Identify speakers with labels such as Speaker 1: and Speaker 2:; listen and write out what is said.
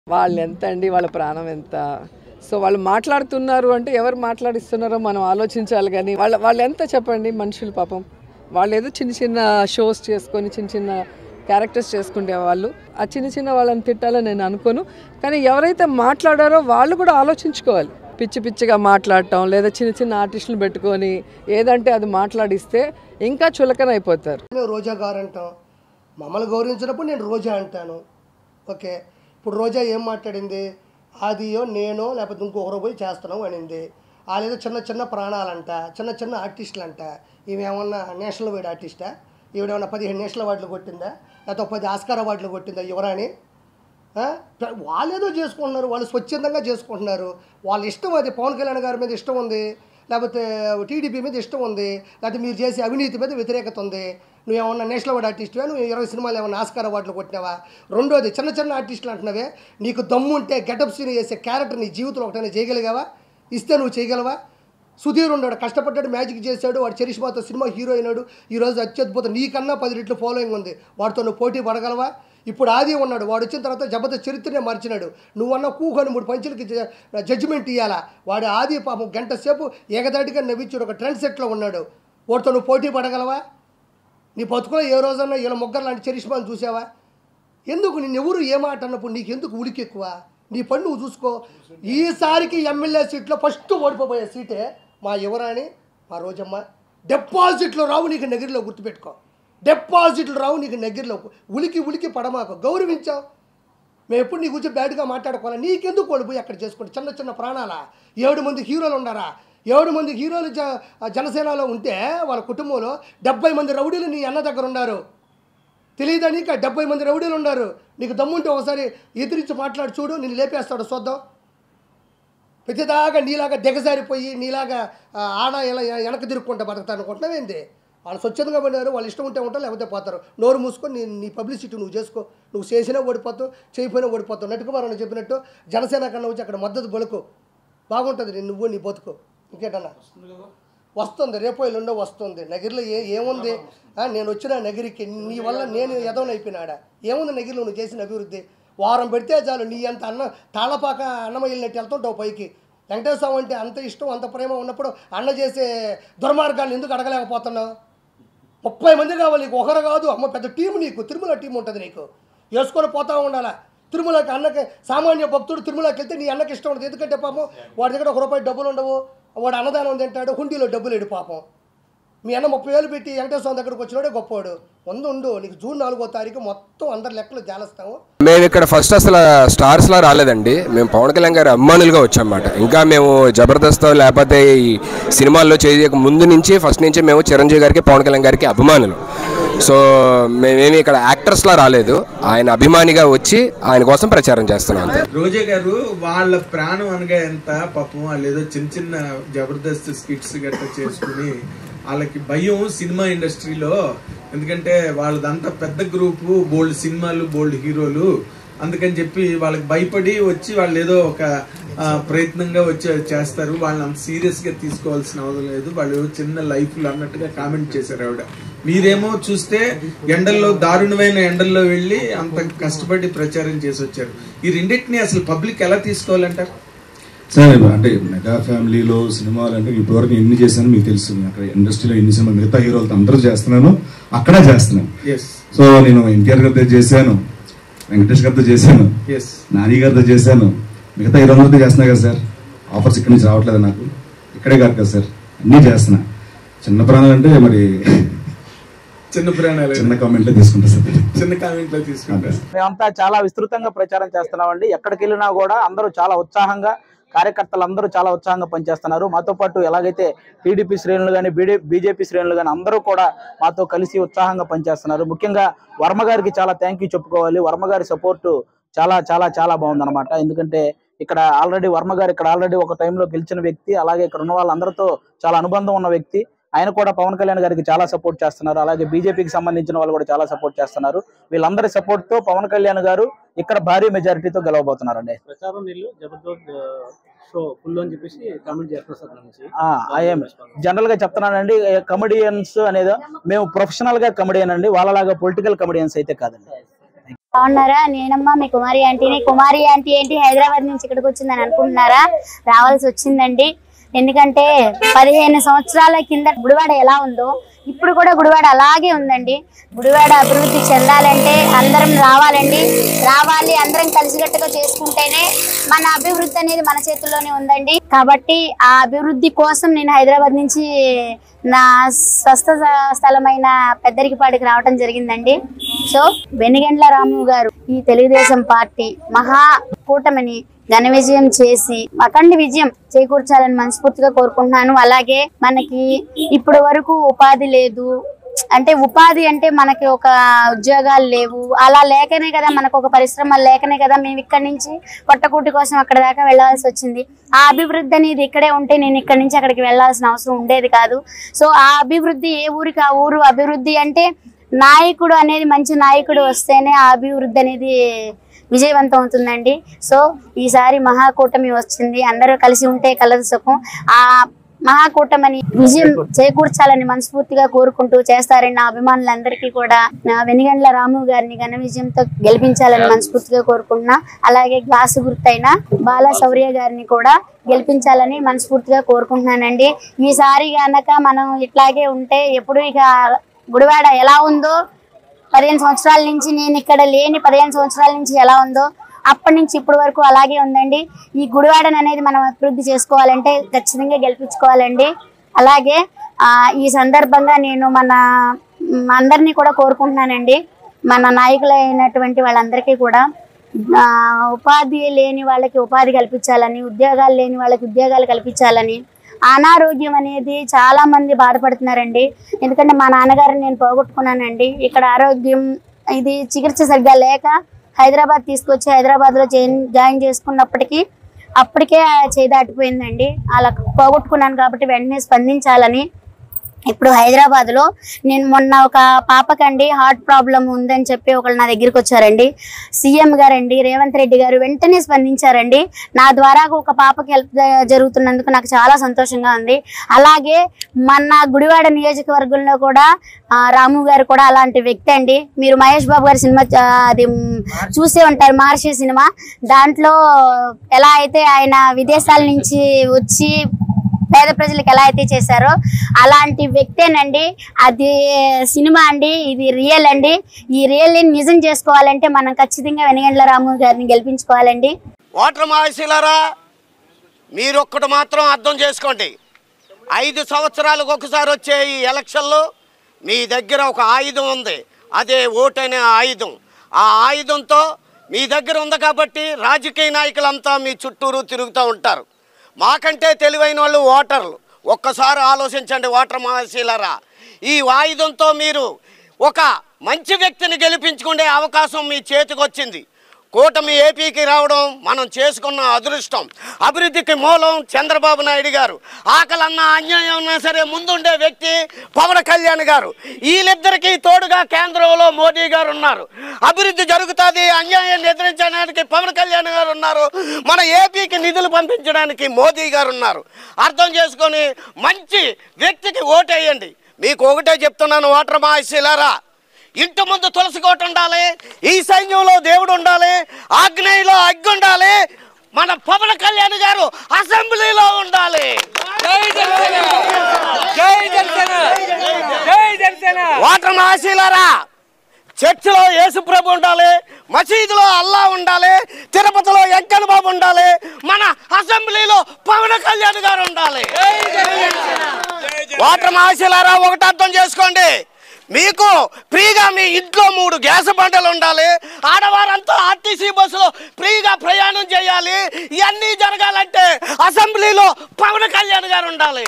Speaker 1: వాళ్ళు ఎంత అండి, వాళ్ళ ప్రాణం ఎంత. సో వాళ్ళు మాట్లాడుతున్నారు అంటే ఎవరు మాట్లాడిస్తున్నారో మనం ఆలోచించాలి. కానీ వాళ్ళు ఎంత చెప్పండి మనుషులు పాపం. వాళ్ళు ఏదో చిన్న చిన్న షోస్ చేసుకొని చిన్న చిన్న క్యారెక్టర్స్ చేసుకుంటే వాళ్ళు ఆ చిన్న చిన్న వాళ్ళని తిట్టాలని నేను అనుకోను. కానీ ఎవరైతే మాట్లాడారో వాళ్ళు కూడా ఆలోచించుకోవాలి. పిచ్చి పిచ్చిగా మాట్లాడటం లేదా చిన్న చిన్న ఆర్టిస్టులు పెట్టుకొని ఏదంటే అది మాట్లాడిస్తే ఇంకా చులకన అయిపోతారు.
Speaker 2: రోజా గారు అంటాం, మమ్మల్ని గౌరవించినప్పుడు నేను రోజా అంటాను. ఓకే, ఇప్పుడు రోజా ఏం మాట్లాడింది? ఆదియో నేనో లేకపోతే ఇంకొకరు పోయి చేస్తున్నాం అనింది. వాళ్ళేదో చిన్న చిన్న ప్రాణాలంట, చిన్న చిన్న ఆర్టిస్టులు అంట. ఇవేమన్నా నేషనల్ వైడ్ ఆర్టిస్టా? ఈవిడేమన్నా 15 నేషనల్ అవార్డులు కొట్టిందా? లేకపోతే 10 ఆస్కార్ అవార్డులు కొట్టిందా యువరాణి? వాళ్ళేదో చేసుకుంటున్నారు, వాళ్ళు స్వచ్ఛందంగా చేసుకుంటున్నారు. వాళ్ళ ఇష్టం. అది పవన్ కళ్యాణ్ గారి మీద ఇష్టం ఉంది, లేకపోతే టీడీపీ మీద ఇష్టం ఉంది, లేకపోతే మీరు చేసే అవినీతి మీద వ్యతిరేకత ఉంది. నువ్వేమన్నా నేషనల్ అవార్డు ఆర్టిస్టువా? నువ్వు 20 సినిమాలు ఏమన్నా ఆస్కార్ అవార్డులు కొట్టినావా? రెండోది, చిన్న చిన్న ఆర్టిస్టులు అంటున్నావే, నీకు దమ్ము ఉంటే గెటప్ సీన్ చేసే క్యారెక్టర్ నీ జీవితంలో ఒకటైనా చేయగలిగావా? ఇస్తే నువ్వు చేయగలవా? సుధీర్ ఉన్నాడు, కష్టపడ్డాడు, మ్యాజిక్ చేశాడు, వాడు చరిష్మాతో సినిమా హీరో అయినాడు. ఈరోజు అత్యద్భుతం, నీకన్నా 10 రెట్లు ఫాలోయింగ్ ఉంది. వాడితో నువ్వు పోటీ పడగలవా? ఇప్పుడు ఆది ఉన్నాడు, వాడు వచ్చిన తర్వాత జబర్దస్త్ చరిత్రనే మార్చినాడు. నువ్వన్నా కూకొని 3 పంచులకి జడ్జిమెంట్ ఇవ్వాలా? వాడు ఆది పాపం గంట సేపు ఏకదాటిగా నవ్వించాడు, ఒక ట్రెండ్ సెట్లో ఉన్నాడు. వాడితో నువ్వు పోటీ పడగలవా? నీ బతుకులో ఏ రోజన్నా ఇలా ముగ్గురు లాంటి చరిష్మాను చూసావా? ఎందుకు నిన్నెవరు ఏమాట అన్నప్పుడు నీకు ఎందుకు ఉలికి ఎక్కువ? నీ పని నువ్వు చూసుకో. ఈసారికి ఎమ్మెల్యే సీట్లో ఫస్ట్ ఓడిపోయే సీటే మా యువరాణి, మా రోజమ్మ. డిపాజిట్లు రావు నీకు నగిరిలో, గుర్తుపెట్టుకో. డిపాజిట్లు రావు నీకు నగిరిలో. ఉలికి పడమాకు, గౌరవించావు. మేము ఎప్పుడు నీ గురించి బ్యాడ్గా మాట్లాడుకోవాలి. నీకెందుకు ఓడిపోయి అక్కడ చేసుకోండి? చిన్న చిన్న ప్రాణాలా? 7 మంది హీరోలు ఉన్నారా? 7 మంది హీరోలు జనసేనలో ఉంటే వాళ్ళ కుటుంబంలో 70 మంది రౌడీలు నీ అన్న దగ్గర ఉన్నారు. తెలియదా నీకు? 70 మంది రౌడీలు ఉన్నారు. నీకు దమ్ముంటే ఒకసారి ఎదిరించి మాట్లాడి చూడు, నేను లేపేస్తాడు చూద్దాం. ప్రతిదాకా నీలాగా దిగజారిపోయి నీలాగా ఆడ ఇలా వెనక తిరుక్కుంటా బతుకుతాను అనుకుంటున్నావు ఏంది? వాళ్ళు స్వచ్ఛందంగా పడినారు, వాళ్ళు ఇష్టం ఉంటే ఉంటారు, లేకపోతే పోతారు. నోరు మూసుకొని నీ పబ్లిసిటీ నువ్వు చేసుకో. నువ్వు చేసినా ఓడిపోతావు, చేయకపోయినా ఓడిపోతావు. నటుకుమారని చెప్పినట్టు జనసేన కన్నా వచ్చి అక్కడ మద్దతు బలుకు, బాగుంటుంది నువ్వు నీ బతుకు. ఇంకేటన్నా వస్తుంది, రేపో ఎల్లుండో వస్తుంది. నగిరిలో ఏముంది? నేను వచ్చిన నగిరికి నీ వల్ల నేను ఎదవనైపోయినాడా? ఏముంది నగిరిలో నువ్వు చేసిన అభివృద్ధి? వారం పెడితే చాలు, నీ అంత తాళపాక అన్నం వెళ్ళినట్టు వెళ్తుంటావు పైకి. వెంకటేశ్వర స్వామి అంటే అంత ఇష్టం, అంత ప్రేమ ఉన్నప్పుడు అన్న చేసే దుర్మార్గాన్ని ఎందుకు అడగలేకపోతున్నావు? 30 మంది కావాలి నీకు, ఒకరు కాదు. అమ్మ పెద్ద టీం నీకు, తిరుమల టీం ఉంటుంది నీకు, వేసుకొని పోతా ఉండాలా. తిరుమలకి అన్నకి సామాన్య భక్తుడు తిరుమలకి వెళ్తే నీ అన్నకి ఇష్టం ఉండదు. ఎందుకంటే పాపం వాడి దగ్గర 1 రూపాయి డబ్బులు ఉండవు, వాడు అన్నదానం తింటాడు, హుండీలో డబ్బులు లేడు పాపం. మీ అన్న 30,000 పెట్టి వెంకటేశ్వర స్వామి దగ్గరకు వచ్చినాడే గొప్పవాడు. ఉండు నీకు జూన్ 4వ తారీఖు మొత్తం అందరి లెక్కలు జాలస్తాము.
Speaker 3: మేము ఇక్కడ ఫస్ట్ అసలు స్టార్స్లా రాలేదండి, మేము పవన్ కళ్యాణ్ గారి అభిమానులుగా వచ్చామన్నమాట. ఇంకా మేము జబర్దస్త్ లేకపోతే ఈ సినిమాల్లో చేయక ముందు నుంచి ఫస్ట్ నుంచి మేము చిరంజీవి గారికి పవన్ కళ్యాణ్ గారికి అభిమానులు. సో మేమేమి ఇక్కడ యాక్టర్స్లా రాలేదు, ఆయన అభిమానిగా వచ్చి ఆయన కోసం ప్రచారం చేస్తున్నాం అంతే.
Speaker 4: రోజా గారు వాళ్ళ ప్రాణం అనగా ఎంత పాపం, వాళ్ళు ఏదో చిన్న చిన్న జబర్దస్త్ స్కిట్స్ గట్రా చేసుకుని వాళ్ళకి భయం సినిమా ఇండస్ట్రీలో. ఎందుకంటే వాళ్ళదంతా పెద్ద గ్రూపు, బోల్డ్ సినిమాలు, బోల్డ్ హీరోలు. అందుకని చెప్పి వాళ్ళకి భయపడి వచ్చి వాళ్ళు ఏదో ఒక ప్రయత్నంగా వచ్చి చేస్తారు. వాళ్ళని అంత సీరియస్గా తీసుకోవాల్సిన అవసరం లేదు, వాళ్ళు చిన్న లైఫ్లు అన్నట్టుగా కామెంట్ చేశారు ఆవిడ. మీరేమో చూస్తే ఎండల్లో, దారుణమైన ఎండల్లో వెళ్ళి అంత కష్టపడి ప్రచారం చేసి వచ్చారు. ఈ రెండింటిని అసలు పబ్లిక్ ఎలా తీసుకోవాలంటారు?
Speaker 5: సార్ అంటే మెగా ఫ్యామిలీలో సినిమాలు అంటే ఇప్పటివరకు ఎన్ని చేశాను మీకు తెలుసు. అక్కడ ఇండస్ట్రీలో ఎన్ని సినిమా మిగతా హీరోలతో అందరూ చేస్తున్నాను, అక్కడే చేస్తున్నాను. సో నేను ఎన్టీఆర్ గారితో చేశాను, వెంకటేష్ గారితో చేశాను, నాని గారితో చేశాను, మిగతా హీరోలతో చేస్తున్నా కదా సార్. ఆఫర్స్ ఇక్కడి నుంచి రావట్లేదు నాకు, ఇక్కడే కాదు కదా సార్, అన్నీ చేస్తున్నా. చిన్న ప్రాణాలు అంటే మరి చిన్న కామెంట్లో తీసుకుంటా సార్,
Speaker 4: చిన్న కామెంట్లో తీసుకుంటా.
Speaker 6: మేమంతా చాలా విస్తృతంగా ప్రచారం చేస్తున్నామండి. ఎక్కడికి వెళ్ళినా కూడా అందరూ చాలా ఉత్సాహంగా, కార్యకర్తలు అందరూ చాలా ఉత్సాహంగా పనిచేస్తున్నారు. మాతో పాటు ఎలాగైతే టీడీపీ శ్రేణులు కానీ బీజేపీ శ్రేణులు కానీ అందరూ కూడా మాతో కలిసి ఉత్సాహంగా పనిచేస్తున్నారు. ముఖ్యంగా వర్మ గారికి చాలా థ్యాంక్ యూ చెప్పుకోవాలి. వర్మ గారి సపోర్టు చాలా చాలా చాలా బాగుందన్నమాట. ఎందుకంటే ఇక్కడ ఆల్రెడీ వర్మ గారు ఇక్కడ ఆల్రెడీ ఒక టైంలో గెలిచిన వ్యక్తి, అలాగే ఇక్కడ ఉన్న వాళ్ళందరితో చాలా అనుబంధం ఉన్న వ్యక్తి. ఆయన కూడా పవన్ కళ్యాణ్ గారికి చాలా సపోర్ట్ చేస్తున్నారు. అలాగే బీజేపీకి సంబంధించిన వాళ్ళు కూడా చాలా సపోర్ట్ చేస్తున్నారు. వీళ్ళందరి సపోర్ట్ తో పవన్ కళ్యాణ్ గారు ఇక్కడ భారీ మెజారిటీతో గెలవబోతున్నారండి. జనరల్ గా చెప్తున్నానండి, కమెడియన్స్ అనేది మేము ప్రొఫెషనల్ గా కమెడియన్ అండి, వాళ్ళలాగా పొలిటికల్ కమెడియన్స్ అయితే కాదండి.
Speaker 7: బాగున్నారా? నేనమ్మా మీ కుమారి ఆంటీని. కుమారి ఆంటీ ఏంటి హైదరాబాద్ నుంచి ఇక్కడికి వచ్చిందని అనుకుంటున్నారా? రావాల్సి వచ్చిందండి. ఎందుకంటే 15 సంవత్సరాల కింద గుడివాడ ఎలా ఉందో ఇప్పుడు కూడా గుడివాడ అలాగే ఉందండి. గుడివాడ అభివృద్ధి చెందాలంటే అందరం రావాలండి. రావాలి, అందరం కలిసికట్టుగా చేసుకుంటేనే మన అభివృద్ధి అనేది మన చేతుల్లోనే ఉందండి. కాబట్టి ఆ అభివృద్ధి కోసం నేను హైదరాబాద్ నుంచి నా స్వస్థ స్థలమైన పెద్దరికిపాడికి రావటం జరిగిందండి. సో వెనిగండ్ల రాము గారు ఈ తెలుగుదేశం పార్టీ మహా కూటమిని ఘన విజయం చేసి అఖండ విజయం చేకూర్చాలని మనస్ఫూర్తిగా కోరుకుంటున్నాను. అలాగే మనకి ఇప్పటి వరకు ఉపాధి లేదు, అంటే ఉపాధి అంటే మనకి ఒక ఉద్యోగాలు లేవు, అలా లేకనే కదా మనకు ఒక పరిశ్రమలు లేకనే కదా మేము ఇక్కడి నుంచి పొట్టకూటి కోసం అక్కడ దాకా వెళ్లాల్సి వచ్చింది. ఆ అభివృద్ధి అనేది ఇక్కడే ఉంటే నేను ఇక్కడి నుంచి అక్కడికి వెళ్లాల్సిన అవసరం ఉండేది కాదు. సో ఆ అభివృద్ధి ఏ ఊరికి ఆ ఊరు అభివృద్ధి అంటే నాయకుడు అనేది మంచి నాయకుడు వస్తేనే ఆ అభివృద్ధి అనేది విజయవంతం అవుతుందండి. సో ఈసారి మహాకూటమి వచ్చింది, అందరూ కలిసి ఉంటే కలదు సుఖం. ఆ మహాకూటమిని విజయం చేకూర్చాలని మనస్ఫూర్తిగా కోరుకుంటూ చేస్తారని నా అభిమానులందరికీ కూడా నా వెనిగండ్ల రాము గారిని ఘన విజయంతో గెలిపించాలని మనస్ఫూర్తిగా కోరుకుంటున్నా. అలాగే గ్లాసు గుర్తైన బాలా శౌర్య గారిని కూడా గెలిపించాలని మనస్ఫూర్తిగా కోరుకుంటున్నానండి. ఈసారి గనక మనం ఇట్లాగే ఉంటే ఎప్పుడు ఇక గుడివాడ ఎలా ఉందో 15 సంవత్సరాల నుంచి నేను ఇక్కడ లేని 15 సంవత్సరాల నుంచి ఎలా ఉందో అప్పటి నుంచి ఇప్పటి వరకు అలాగే ఉందండి. ఈ గుడివాడను అనేది మనం అభివృద్ధి చేసుకోవాలంటే ఖచ్చితంగా గెలిపించుకోవాలండి. అలాగే ఈ సందర్భంగా నేను మన అందరినీ కూడా కోరుకుంటున్నానండి, మన నాయకులైనటువంటి వాళ్ళందరికీ కూడా ఉపాధి లేని వాళ్ళకి ఉపాధి కల్పించాలని, ఉద్యోగాలు లేని వాళ్ళకి ఉద్యోగాలు కల్పించాలని. అనారోగ్యం అనేది చాలా మంది బాధపడుతున్నారండి. ఎందుకంటే మా నాన్నగారిని నేను పోగొట్టుకున్నానండి. ఇక్కడ ఆరోగ్యం ఇది చికిత్స సరిగ్గా లేక హైదరాబాద్ తీసుకొచ్చి హైదరాబాద్లో జాయిన్ చేసుకున్నప్పటికీ అప్పటికే చేయి దాటిపోయిందండి. అలా పోగొట్టుకున్నాను కాబట్టి వెంటనే స్పందించాలని ఇప్పుడు హైదరాబాద్లో నేను మొన్న ఒక పాపకండి హార్ట్ ప్రాబ్లం ఉందని చెప్పి ఒకళ్ళు నా దగ్గరికి వచ్చారండి. సీఎం గారండి రేవంత్ రెడ్డి గారు వెంటనే స్పందించారండి. నా ద్వారా ఒక పాపకి హెల్ప్ జరుగుతున్నందుకు నాకు చాలా సంతోషంగా ఉంది. అలాగే మన గుడివాడ నియోజకవర్గంలో కూడా రాము గారు కూడా అలాంటి వ్యక్తి అండి. మీరు మహేష్ బాబు గారి సినిమా అది చూసే ఉంటారు, మహర్షి సినిమా. దాంట్లో ఎలా అయితే ఆయన విదేశాల నుంచి వచ్చి పేద ప్రజలకు ఎలా అయితే చేశారో అలాంటి వ్యక్తేనండి. అది సినిమా అండి, ఇది రియల్ అండి. ఈ రియల్ నిజం చేసుకోవాలంటే మనం ఖచ్చితంగా వెనిగండ్ల రాము గారిని గెలిపించుకోవాలండి.
Speaker 8: ఓటర్ మహాశీలారా, మీరు ఒక్కటి మాత్రం అర్థం చేసుకోండి. 5 సంవత్సరాలకు ఒకసారి వచ్చే ఈ ఎలక్షన్లో మీ దగ్గర ఒక ఆయుధం ఉంది, అదే ఓటు అనే ఆయుధం. ఆ ఆయుధంతో మీ దగ్గర ఉంది కాబట్టి రాజకీయ నాయకులంతా మీ చుట్టూరు తిరుగుతూ ఉంటారు. మాకంటే తెలివైన వాళ్ళు ఓటర్లు. ఒక్కసారి ఆలోచించండి ఓటర్ మహాశీలారా, ఈ ఆయుధంతో మీరు ఒక మంచి వ్యక్తిని గెలిపించుకునే అవకాశం మీ చేతికి వచ్చింది. కూటమి ఏపీకి రావడం మనం చేసుకున్న అదృష్టం. అభివృద్ధికి మూలం చంద్రబాబు నాయుడు గారు. ఆకలన్నా అన్యాయం ఉన్నా సరే ముందుండే వ్యక్తి పవన్ కళ్యాణ్ గారు. వీళ్ళిద్దరికీ తోడుగా కేంద్రంలో మోదీ గారు ఉన్నారు. అభివృద్ధి జరుగుతుంది, అన్యాయాన్ని ఎదిరించడానికి పవన్ కళ్యాణ్ గారు ఉన్నారు. మన ఏపీకి నిధులు పంపించడానికి మోదీ గారు ఉన్నారు. అర్థం చేసుకొని మంచి వ్యక్తికి ఓటేయండి. మీకు ఒకటే చెప్తున్నాను ఓటర్ మహాశీలారా, ఇంటి ముందు తులసి కోట ఉండాలి, ఈ సైన్యంలో దేవుడు ఉండాలి, ఆగ్నేయంలో అగ్గి ఉండాలి, మన పవన్ కళ్యాణ్ గారు అసెంబ్లీలో ఉండాలి. ఓటర్ మహాశీలారా, చర్చిలో యేసుప్రభు ఉండాలి, మసీదులో అల్లా ఉండాలి, తిరుపతిలో వెంకన్న బాబు ఉండాలి, మన అసెంబ్లీలో పవన్ కళ్యాణ్ గారు ఉండాలి. ఓటర్ మహాశీలారా, ఒకటి అర్థం చేసుకోండి, మీకు ఫ్రీగా మీ ఇంట్లో 3 గ్యాస్ బండలు ఉండాలి, ఆడవారంతా ఆర్టీసీ బస్సులో ఫ్రీగా ప్రయాణం చేయాలి. ఇవన్నీ జరగాలంటే అసెంబ్లీలో పవన్ కళ్యాణ్ గారు ఉండాలి.